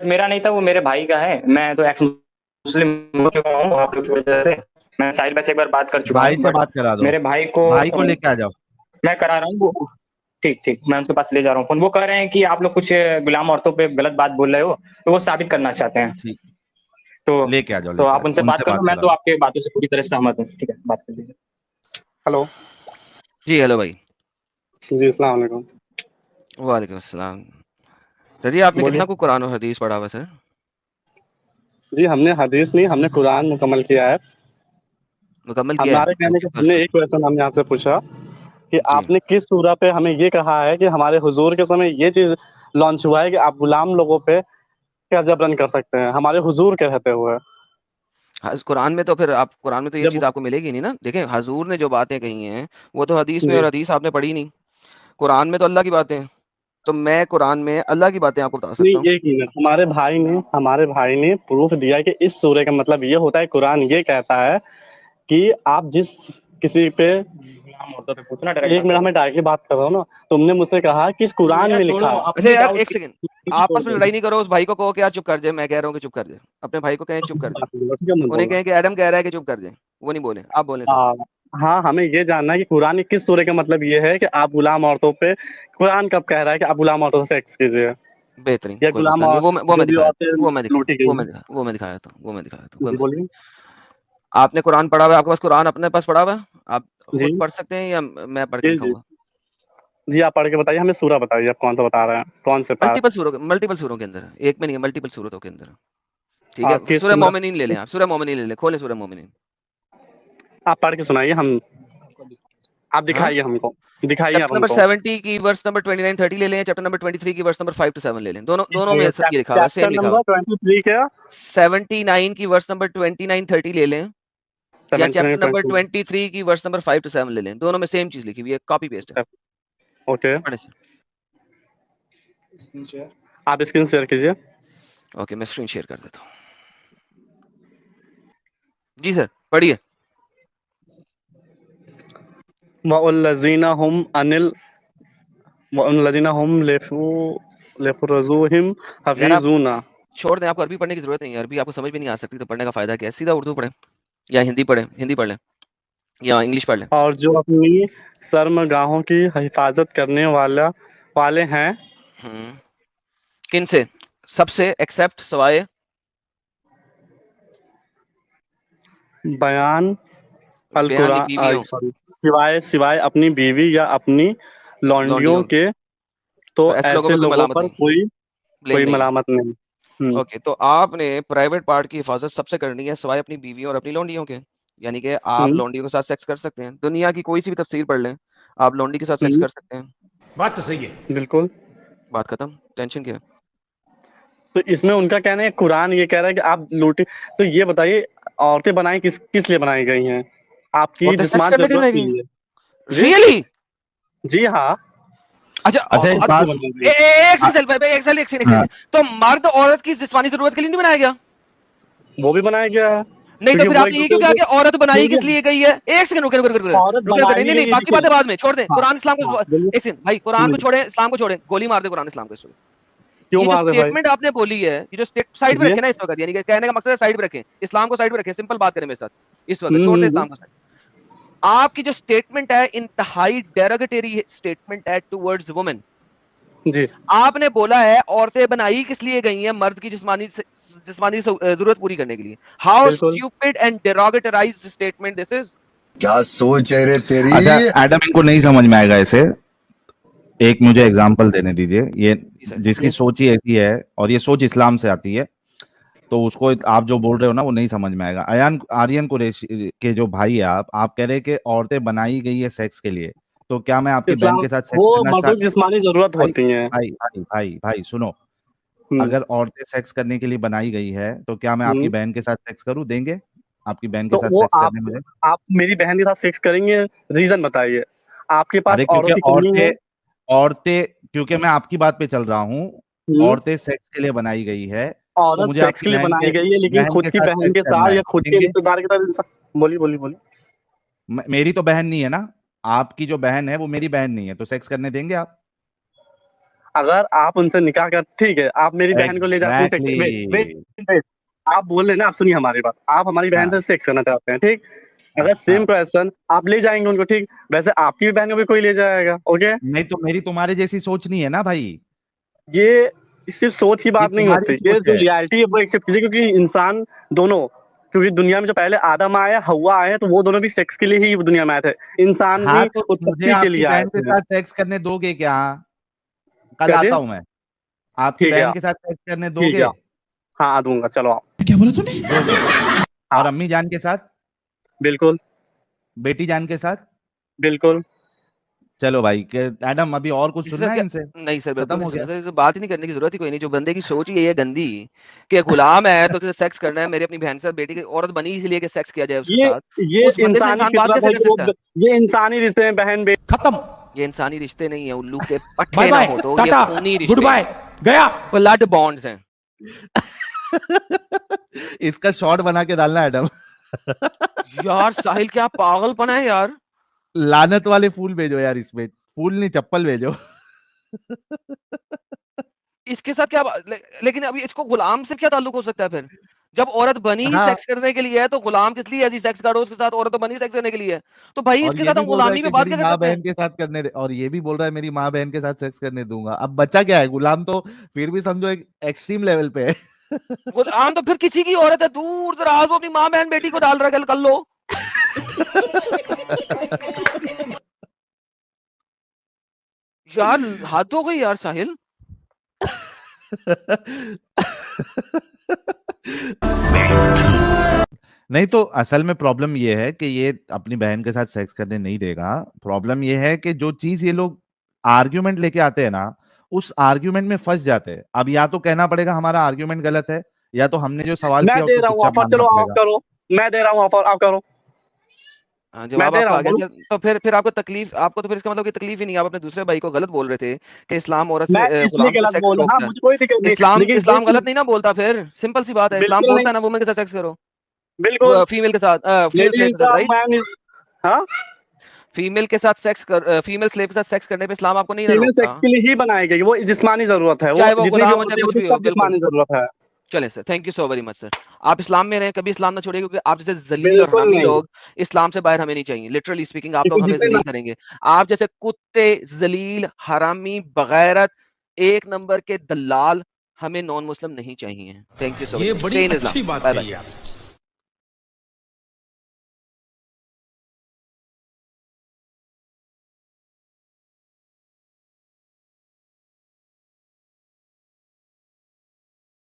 मेरा नहीं था, वो मेरे भाई का है। मैं तो एक्स मुस्लिम हो चुका हूँ आप लोग की वजह से। मैं साहिल भाई से एक बार बात कर चुका भाई हूँ, से बट बात करा दो, मेरे भाई को भाई को लेके आ जाओ। मैं करा रहा हूँ वो। ठीक ठीक, मैं उनके पास ले जा रहा हूँ फोन। वो कह रहे हैं कि आप लोग कुछ गुलाम औरतों पे गलत बात बोल रहे हो, तो वो साबित करना चाहते हैं। ठीक, तो लेके आ जाओ, तो लेके आ आप उनसे जाओ, बात उनसे कर लो, बात मैं करा तो दो। आपके बातों से पूरी तरह से सहमत हूँ। ठीक है, बात कर लीजिए। हेलो। जी हेलो भाई। जी अस्सलाम वालेकुम। वालेकुम अस्सलाम। सर जी आपने बोलिए। कितना को कुरान और हदीस पढ़ा हुआ है सर? जी हमने हदीस नहीं, हमने कुरान मुकम्मल किया है। मुकम्मल किया है? हमारे कहने ओके के हमने एक परफेक्ट। क्वेश्चन हमने आपसे पूछा कि जी आपने किस सूरह पे हमें ये कहा है कि हमारे हुजूर के समय ये चीज लॉन्च हुआ है कि आप गुलाम लोगों पे क्या जबरन कर सकते हैं, हमारे हुजूर के रहते हुए। कुरान में तो फिर आप कुरान में तो ये जब चीज़ आपको मिलेगी नहीं ना। देखें हजूर ने जो बातें कही हैं वो तो हदीस में, जी और हदीस आपने पढ़ी नहीं। कुरान में तो अल्लाह की बातें हैं, तो मैं कुरान में अल्लाह की बातें आपको बता सकता हूँ। नहीं, एक मिनट, हमारे भाई ने प्रूफ दिया कि इस सूर्य का मतलब ये होता है। कुरान ये कहता है कि आप जिस किसी पे एक मिनट, हमें डायरेक्टली बात कर रहा हूँ ना। तुमने मुझसे कहा कि कुरान में लिखा है। अच्छा यार एक सेकंड, आपस में लड़ाई नहीं करो। उस भाई को कहो कि यार चुप कर जाए। मैं कह रहा हूँ कि चुप कर जाए। अपने भाई को कहें चुप कर जाए। ठीक है, मत उन्हें बोलना। कहें कि एडम कह रहा है कि चुप कर जाए। वो नहीं बोले, आप बोले सर। हाँ हाँ, हमें ये जानना है कि कुरान के किस सूरह का मतलब ये है कि आप गुलाम औरतों पे, कुरान कब कह रहा है कि आप गुलाम औरतों से सेक्स कीजिए, बेहतरीन, या कोई गुलाम मसला नहीं। और वो जो मैं भी दिखाया था, औरतें लूटी वो गई मैं हैं। दिखा वो मैं दिखाया था, वो मैं दिखाया था, कोई जी मसला बोलिए। नहीं। आपने कुरान पढ़ा हुआ है? आपके पास कुरान अपने पास पढ़ा हुआ है? आप जी खुद पढ़ सकते हैं या मैं पढ़ के जी जी दिखाऊंगा? जी, आप पढ़ के बताइए, हमें सूरह बताइए, आप कौन सा बता रहे हैं, कौन से पार। मल्टीपल सूरों के अंदर है। एक में नहीं है, मल्टीपल सूरतों के अंदर है। ठीक है, आपकी सूरह सूरह मोमिनीन ले लें। आप सूरह मोमिनीन ले लें, खोलें सूरह मोमिनीन। आप पढ़ के सुनाइए, हम आप हाँ, दिखाइए हमको, दिखाइए आप चैप्टर नंबर हमको। 70 की वर्स नंबर 29 30 ले लें, चैप्टर नंबर 23 की वर्स नंबर 5 to 7 ले लें। दोनों दोनों में ये लिखा हुआ है, चैप्टर सेम लिखा हुआ नंबर है। 23 क्या। 79 की वर्स नंबर 29 30 ले लें, या 79 चैप्टर नंबर 20। 23 की वर्स नंबर 5 to 7 ले लें। दोनों में सेम चीज लिखी हुई है, कॉपी पेस्ट है। ओके, पढ़े सर। आप स्क्रीन शेयर कीजिए। ओके, मैं स्क्रीन शेयर कर देता हूँ। जी सर, पढ़िए। वल्लज़ीना हुम अनिल वल्लज़ीना हुम लिफुरूजिहिम यार आप हफीज़ूना। छोड़ दें, आपको अरबी पढ़ने की जरूरत नहीं है। अरबी आपको समझ में नहीं आ सकती तो पढ़ने का फायदा क्या है? सीधा उर्दू पढ़ें, या हिंदी पढ़ें, हिंदी पढ़ लें, या इंग्लिश पढ़ लें। और जो अपनी शर्मगाहों की हिफाजत करने वाले हैं। किन से? सबसे, एक्सेप्ट, सवाए। बयान अल बयान नहीं, कुरान, बीवियों, सॉरी, सिवाय सिवाय अपनी बीवी या अपनी लौंडियों लौंडियों। के, तो तो ऐसे लोगों ऐसे पे कोई लोगों मलामत पर नहीं, कोई ब्लेम कोई नहीं है। मलामत नहीं। ओके, तो आपने प्राइवेट पार्ट की हिफाजत सबसे करनी है सिवाय अपनी बीवियों और अपनी लौंडियों के। यानी कि आप हम्म लौंडियों के साथ सेक्स कर सकते हैं। दुनिया की कोई सी भी तफसीर पढ़ लें, आप लौंडी के साथ सेक्स हम्म, कर सकते हैं। बात तो सही है। बिल्कुल। बात खत्म, टेंशन क्या है? तो इसमें उनका कहना है, कुरान ये कह रहा है कि आप लूटे। तो ये बताइए, औरतें बनाई किस किस लिए बनाई गई हैं, आपकी औरतें सेक्स जिस्मानी करने के लिए जरूरत के बनाई लिए। गई? जी रियली? जी हाँ। अच्छा अच्छा एक और बात, क्यों बनाई ए, गई। ए, एक आ, सेकंड भाई, एक हाँ, सेकंड। तो मर्द औरत की जिस्मानी जरूरत के लिए नहीं बनाया गया? वो भी बनाया गया है, नहीं तो क्योंकि फिर वो एक आपने ये क्यों दूसरे कहा को, कि औरत बनाई किस क्योंकि लिए गई है? एक सेकंड, रुके रुके रुके रुके औरत रुके रुके नहीं बनाई नहीं नहीं, गई है, बाकी देखिए। बातें बाद में छोड़ दें। हाँ कुरान इस्लाम को हाँ बोलिए। एक सेकंड भाई, कुरान को छोड़ें, इस्लाम को छोड़ें, गोली मार दे कुरान इस्लाम को इस वक्त। क्यों ये जो मार दे भाई। स्टेटमेंट आपने बोली है, ये जो साइड में जी। रखे ना इस वक्त, यानी कि कहने का मकसद है साइड में रखें, इस्लाम को साइड में रखें, सिंपल बात करें मेरे साथ इस वक्त, छोड़ दे हम्म। इस्लाम को साइड। आपकी जो स्टेटमेंट है इंतहाई डेरोगेटरी स्टेटमेंट है टुवर्ड्स वुमेन। जी आपने बोला है औरतें बनाई किस लिए गई हैं? मर्द की जिस्मानी जरूरत पूरी करने के लिए। हाउ बिल्कुल। Stupid and derogatorised statement this is. क्या सोच है रे तेरी। अच्छा एडम इनको नहीं समझ में आएगा इसे। एक मुझे एग्जांपल देने दीजिए। ये जी सर। जिसकी सोच ही ऐसी है और ये सोच इस्लाम से आती है, तो उसको आप जो बोल रहे हो ना वो नहीं समझ में आएगा। आर्यन कुरैशी के जो भाई है, आप कह रहे हैं कि औरतें बनाई गई है सेक्स के लिए, तो क्या मैं आपकी बहन इस्लाम, के साथ सेक्स वो करना मर्दों की जिस्मानी जरूरत भाई होती है। भाई भाई भाई भाई सुनो, हम्म अगर औरतें सेक्स करने के लिए बनाई गई है तो क्या मैं आपकी हम्म। बहन के साथ सेक्स करूं? देंगे आपकी बहन के तो साथ वो सेक्स करने मुझे? आप मेरी बहन के साथ सेक्स करेंगे, रीजन बताइए। आपके पास अरे औरों क्योंकि की कमी है। औरतें औरतें क्योंकि मैं आपकी बात पे चल रहा हूँ। हम्म। औरतें सेक्स के लिए बनाई गई है, तो औरत मुझे सेक्स आपकी के लिए बनाई गई है, लेकिन बहन खुद के की साथ बहन सेक्स के करना साथ है, या खुद के देंगे? रिश्तेदार के साथ बोलिए बोलिए बोलिए। मेरी तो बहन नहीं है ना, आपकी जो बहन है वो मेरी बहन नहीं है, तो सेक्स करने देंगे आप? अगर आप उनसे निकाह कर, ठीक है, आप मेरी बहन को ले जाते हैं सेक्स, एग्जैक्टली। आप बोल रहे ना, आप सुनिए हमारी बात, आप हमारी बहन हाँ से सेक्स करना चाहते हैं, ठीक, अगर हाँ सेम हाँ। क्वेश्चन आप ले जाएंगे उनको, ठीक, वैसे आपकी भी बहन को भी कोई ले जाएगा, ओके। नहीं तो मेरी तुम्हारे जैसी सोच नहीं है ना भाई, ये सिर्फ सोच की ये बात नहीं तुम्हारी होती, ये सोच जो है। रियलिटी है वो एक्सेप्ट कीजिए, क्योंकि इंसान दोनों, क्योंकि दुनिया में जो पहले आदम आए, हवा आए, तो वो दोनों भी सेक्स के लिए ही दुनिया में आए थे, इंसान हाँ भी तो मुझे उत्पत्ति के आपकी लिए आए बहन के थे। साथ सेक्स करने दोगे क्या? कल क्या आता चीज? हूँ मैं, आपकी ठीक है, बहन के साथ सेक्स करने ठीक है, दोगे? हाँ दूंगा, चलो आओ। दोगे? हाँ और अम्मी जान के साथ, बिल्कुल बेटी जान के साथ? बिल्कुल। चलो भाई के एडम, अभी और कुछ सर सुनना है क्या, इनसे? नहीं सर बिल्कुल खत्म नहीं हो सुना गया? सर, तो बात ही नहीं करने की जरूरत ही कोई नहीं, जो बंदे की सोच ही है गंदी कि गुलाम है तो सेक्स करना है, मेरी अपनी बहन से, बेटी की औरत बनी इसलिए कि सेक्स किया जाए उसके ये साथ, ये उस बंदे से इंसानी इंसान बात फितरत कैसे है कर कि सकता है? ये इंसानी रिश्ते में बहन बेटी। खत्म। ये इंसानी रिश्ते नहीं है, उल्लू के बाय पट्टे ना बाय, हो तो, ये टाटा, खूनी गुड रिश्ते बाय, हैं, गया। ब्लड बॉन्ड्स हैं। इसका शॉर्ट बना के डालना एडम। यार साहिल क्या पागलपन है यार। लानत वाले फूल भेजो यार, इसमें फूल नहीं चप्पल भेजो। इसके साथ क्या लेकिन अभी इसको गुलाम से क्या ताल्लुक हो सकता है फिर? जब औरत बनी ही हाँ, सेक्स करने के लिए है तो गुलाम किस लिए ऐसी सेक्स करो उसके साथ, औरत तो बनी सेक्स करने के लिए है, तो भाई और इसके ये साथ भी हम बोल रहा है गुलामी कि पे बात मेरी क्या कर माँ सकते हैं? बहन के साथ करने दे, और ये भी बोल रहा है मेरी माँ बहन के साथ सेक्स करने दूंगा। अब बच्चा क्या है, गुलाम तो फिर भी समझो एक एक्सट्रीम लेवल पे है। गुलाम तो फिर किसी की औरत है, दूर दराज वो अपनी माँ बहन बेटी को डाल रहा है, कर लो। यार हद हो गई यार साहिल। नहीं तो असल में प्रॉब्लम ये है कि ये अपनी बहन के साथ सेक्स करने नहीं देगा। प्रॉब्लम ये है कि जो चीज ये लोग आर्ग्यूमेंट लेके आते हैं ना, उस आर्ग्यूमेंट में फंस जाते हैं। अब या तो कहना पड़ेगा हमारा आर्ग्यूमेंट गलत है, या तो हमने जो सवाल मैं किया दे उसको रहा हूँ चुपचाप ऑफर, मानना चलो आप पड़ेगा। करो, मैं दे रहा हूँ ऑफर, आप करो। मैं जवाब दे रहा आपका हूँ, आगे बोलो। से, तो फिर आपको तकलीफ, आपको तो फिर इसका मतलब कि तकलीफ ही नहीं, आप अपने दूसरे भाई को गलत बोल रहे थे कि इस्लाम औरत मैं से इसलिए गुलाम से गलत सेक्स बोल रहा, हाँ रोकता है। मुझे कोई दिक्कत नहीं, इस्लाम लेकिन ये इस्लाम चीज गलत नहीं ना बोलता, फिर सिंपल सी बात है, इस्लाम बिल्कुल बोलता नहीं, है ना वुमेन के साथ सेक्स करो, बिल्कुल, फीमेल के साथ, फीमेल लेडी स्लेव के साथ, इंसान राइट? मैन इज, हाँ, फीमेल के साथ सेक्स कर, फीमेल स्लेव के साथ सेक्स करने पे इस्लाम आपको नहीं ना फीमेल रोकता, सेक्स के लिए ही बनाई गई, वो जिस्मानी जरूरत है, वो चाहे वो जितनी भी गुलाम हो चाहे औरतें कुछ होती भी है हो, सब बिल्कुल। जिस्मानी जरूरत है। चलें sir, thank you so very much sir. आप इस्लाम में रहें, कभी इस्लाम ना छोड़िए, क्योंकि आप जैसे जलील और बिल्कुल हरामी नहीं, लोग इस्लाम से बाहर हमें नहीं चाहिए। लिटरली स्पीकिंग आप लोग क्योंकि हमें जितने जलील करेंगे। आप जैसे कुत्ते, जलील, हरामी, बगैरत, एक नंबर के दलाल हमें नॉन मुस्लिम नहीं चाहिए। थैंक यू सो ये वेरी मच। बड़ी स्टे इन अच्छी इस्लाम। बात बाय कही बाय। आपने।